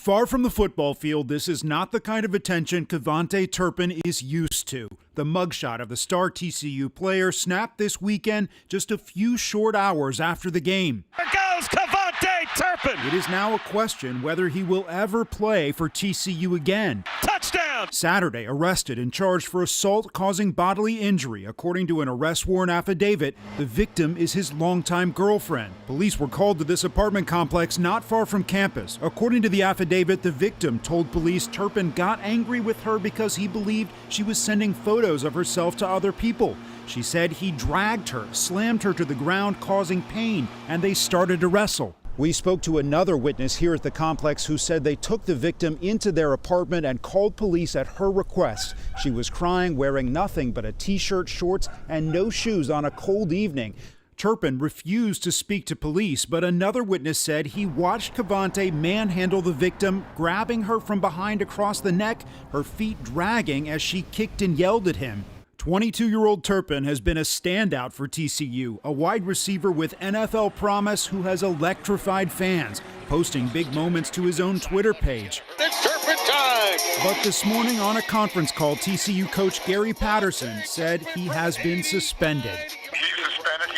Far from the football field, this is not the kind of attention Kevontae Turpin is used to. The mugshot of the star TCU player snapped this weekend just a few short hours after the game. There goes Kevontae Turpin! It is now a question whether he will ever play for TCU again. Touchdown! Saturday, arrested and charged for assault causing bodily injury. According to an arrest warrant affidavit, the victim is his longtime girlfriend. Police were called to this apartment complex not far from campus. According to the affidavit, the victim told police Turpin got angry with her because he believed she was sending photos of herself to other people. She said he dragged her, slammed her to the ground, causing pain, and they started to wrestle. We spoke to another witness here at the complex who said they took the victim into their apartment and called police at her request. She was crying, wearing nothing but a t-shirt, shorts, and no shoes on a cold evening. Turpin refused to speak to police, but another witness said he watched Kevontae manhandle the victim, grabbing her from behind across the neck, her feet dragging as she kicked and yelled at him. 22-year-old Turpin has been a standout for TCU, a wide receiver with NFL promise who has electrified fans, posting big moments to his own Twitter page. It's Turpin time! But this morning on a conference call, TCU coach Gary Patterson said he has been suspended. He's suspended.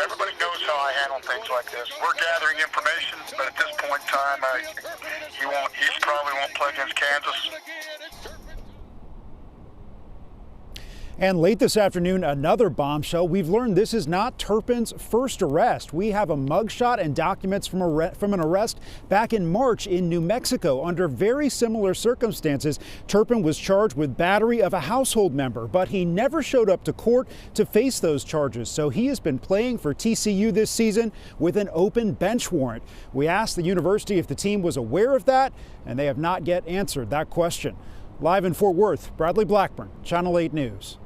Everybody knows how I handle things like this. We're gathering information, but at this point in time, he probably won't play against Kansas. And late this afternoon, another bombshell. We've learned this is not Turpin's first arrest. We have a mugshot and documents from an arrest back in March in New Mexico. Under very similar circumstances, Turpin was charged with battery of a household member, but he never showed up to court to face those charges. So he has been playing for TCU this season with an open bench warrant. We asked the university if the team was aware of that, and they have not yet answered that question. Live in Fort Worth, Bradley Blackburn, Channel 8 News.